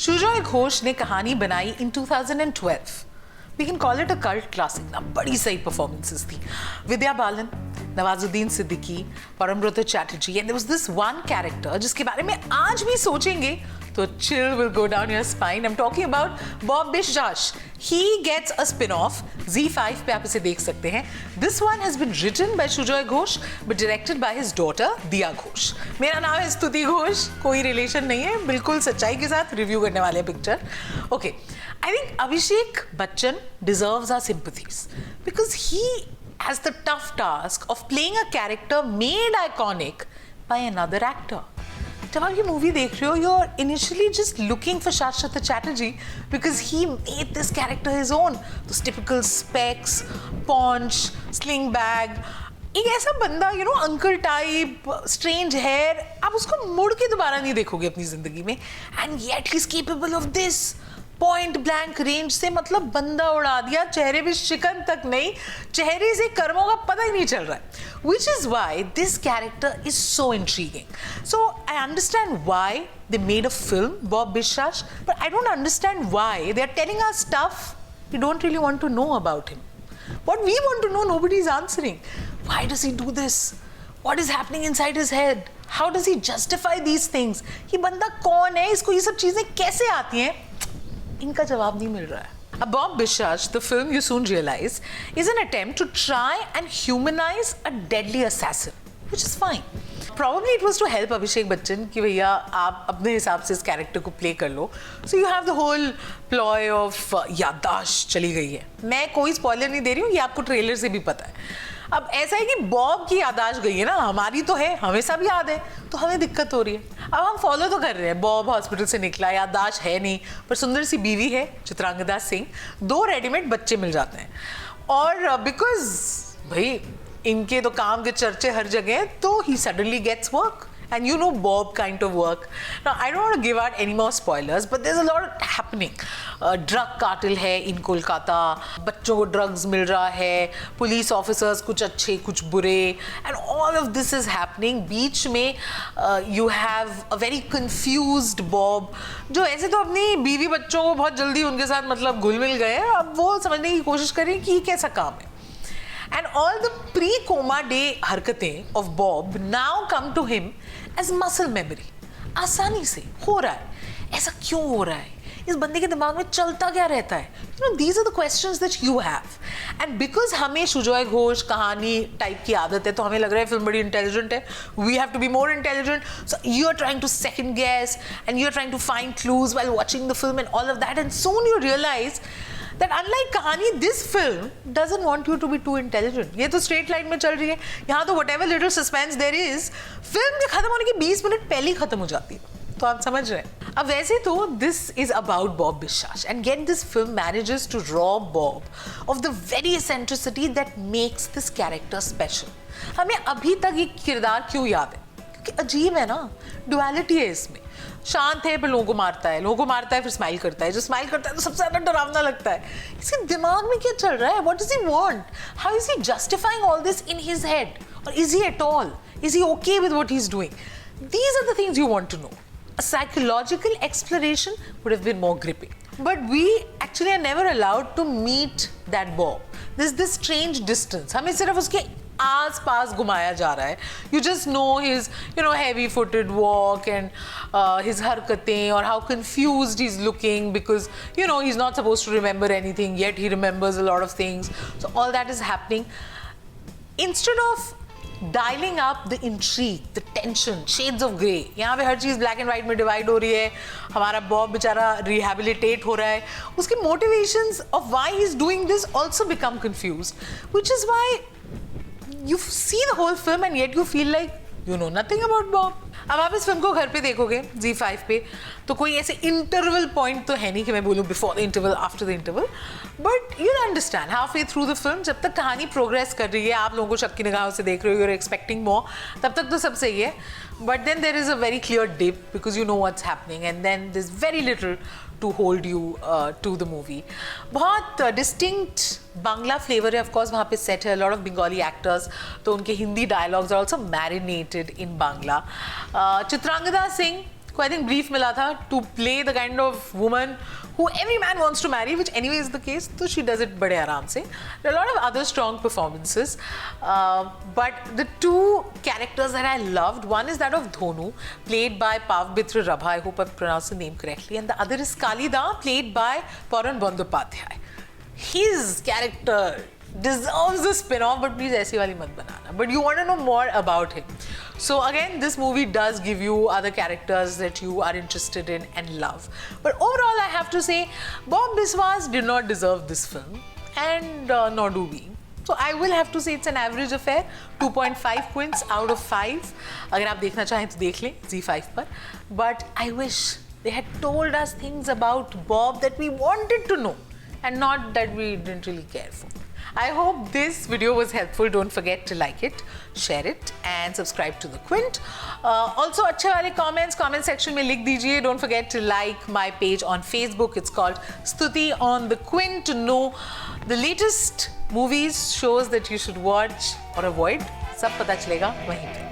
सुजॉय घोष ने कहानी बनाई इन 2012. We can call it a cult classic ना, बड़ी सही performances थी. Vidya Balan, Nawazuddin Siddiqui, परमब्रत Chatterjee, and there was this one character जिसके बारे में आज भी सोचेंगे तो chill will go down your spine. I'm talking about Bob Biswas. He gets a spin-off. Z5 पे आप इसे देख सकते हैं. This one has been written by Sujoy Ghosh but directed by his daughter Diya Ghosh. मेरा नाम है स्तुति घोष, कोई रिलेशन नहीं है, बिल्कुल सच्चाई के साथ रिव्यू करने वाले picture. Okay, I think Abhishek Bachchan deserves our sympathies because he has the tough task of playing a character made iconic by another actor. जब आप ये मूवी देख रहे हो, you're initially just looking for Shashwat Chatterjee because he made this character his own. Those typical specs, paunch, sling bag. एक ऐसा बंदा, you know, uncle type, strange hair, आप उसको मुड़ के दोबारा नहीं देखोगे अपनी जिंदगी में. And yet he's capable of this. Point blank range से मतलब बंदा उड़ा दिया, चेहरे पे शिकन तक नहीं, चेहरे से कर्मों का पता ही नहीं चल रहा है. Which is why this character is so intriguing. So I understand why they made a film, Bob Biswas, but I don't understand why they are telling us stuff we don't really want to know about him. What we want to know, nobody is answering. Why does he do this? What is happening inside his head? How does he justify these things? ये बंदा कौन है? इसको ये सब चीजें कैसे आती हैं? इनका जवाब नहीं मिल रहा है. Bob Biswas, the film you soon realize, is an attempt to try and humanize a deadly assassin, which is fine. Probably it was to help Abhishek Bachchan कि भैया आप अपने हिसाब से इस कैरेक्टर को प्ले कर लो. So you have the whole ploy of याददाश्त चली गई है. मैं कोई स्पॉइलर नहीं दे रही हूँ, ये आपको ट्रेलर से भी पता है. अब ऐसा है कि बॉब की याददाश्त गई है ना, हमारी तो है, हमें सब याद है, तो हमें दिक्कत हो रही है. अब हम फॉलो तो कर रहे हैं, बॉब हॉस्पिटल से निकला, याददाश्त है नहीं, पर सुंदर सी बीवी है चित्रांगदा सिंह, 2 रेडीमेड बच्चे मिल जाते हैं. और बिकॉज भाई इनके तो काम के चर्चे हर जगह, तो he suddenly gets work. And you know Bob kind of work. Now I don't want to give out any more spoilers, but there's a lot happening. Drug cartel है in कोलकाता, बच्चों को drugs मिल रहा है, police officers कुछ अच्छे कुछ बुरे, and all of this is happening. बीच में you have a very confused Bob, जो ऐसे तो अपनी बीवी बच्चों को बहुत जल्दी उनके साथ मतलब घुल मिल गए, अब वो समझने की कोशिश करें कि ये कैसा काम है. And all the pre-coma day हरकतें of Bob now come to him as muscle memory. आसानी से हो रहा है. ऐसा क्यों हो रहा है? इस बंदे के दिमाग में चलता क्या रहता है? You know, these are the questions that you have. And because हमें सुजॉय घोष कहानी टाइप की आदत है, तो हमें लग रहा है फिल्म बड़ी इंटेलिजेंट है. We have to be more intelligent. So you're trying to second guess and you're trying to find clues while watching the film and all of that. And soon you realize that unlike कहानी, this film doesn't want you to be too intelligent. ये तो straight line में चल रही है. यहाँ तो whatever little suspense there is, film के खत्म होने के 20 मिनट पहले ही खत्म हो जाती है. तो आप समझ रहे हैं. अब वैसे तो this is about Bob Biswas, and yet this film manages to rob Bob of the very eccentricity that makes this character special. हमें अभी तक ये किरदार क्यों याद है? क्योंकि अजीब है ना, duality है इसमें. शांत है पर लोगों को मारता है, लोगों को मारता है फिर स्माइल करता है, जो स्माइल करता है तो सबसे ज्यादा डरावना लगता है. इसके दिमाग में क्या चल रहा है? What does he want? How is he justifying all this in his head? Or is he at all? Is he okay with what he's doing? These are the things you want to know. A psychological exploration would have been more gripping. But we actually are never allowed to meet that Bob. There's this strange distance. हमें सिर्फ उसके आस पास घुमाया जा रहा है. You just know his, you know, heavy-footed walk and his हरकतें, or how confused he's looking because, you know, he's not supposed to remember anything, yet he remembers a lot of things. So all that is happening. Instead of dialing up the intrigue, the tension, shades of grey, यहाँ पे हर चीज़ black and white में divide हो रही है. हमारा Bob बेचारा rehabilitate हो रहा है. उसके motivations of why he's doing this also become confused, which is why you see the whole film and yet you feel like you know nothing about Bob. अब आप इस फिल्म को घर पे देखोगे Z5 पे, तो कोई ऐसे इंटरवल पॉइंट तो है नहीं कि मैं बोलूँ before the interval, after the interval, but you understand half way through the film, जब तक कहानी प्रोग्रेस कर रही है, आप लोगों को शक की निगाहों से देख रहे हो, यू आर एक्सपेक्टिंग मोर, तब तक तो सब सही है. But then there is a very clear dip because you know what's happening and then there is very little to hold you to the movie. बहुत distinct बांग्ला फ्लेवर है, of course वहाँ पे सेट है, लॉट ऑफ बंगाली एक्टर्स, तो उनके Hindi dialogues are also marinated in Bangla. Chitrangada Singh को I think brief मिला था to play the kind of woman who every man wants to marry, which anyway is the case. So she does it बड़े आराम से. There are a lot of other strong performances, but the two characters that I loved, one is that of Dhonu, played by Pavbitra Rabha. I hope I pronounced the name correctly, and the other is Kalida, played by Paran Bandyopadhyay. His character deserves a spin-off, but please ऐसी वाली मत बनाना. But you want to know more about him. So again, this movie does give you other characters that you are interested in and love. But overall, I have to say, Bob Biswas did not deserve this film, and nor do we. So I will have to say it's an average affair, 2.5 points out of 5. अगर आप देखना चाहें तो देख लें Z5 पर. But I wish they had told us things about Bob that we wanted to know, and not that we didn't really care for. I hope this video was helpful. Don't forget to like it, share it, and subscribe to the Quint. Also, अच्छे वाले comment section में लिख दीजिए. Don't forget to like my page on Facebook. It's called Stuti on the Quint to know the latest movies, shows that you should watch or avoid. सब पता चलेगा वहीं पे.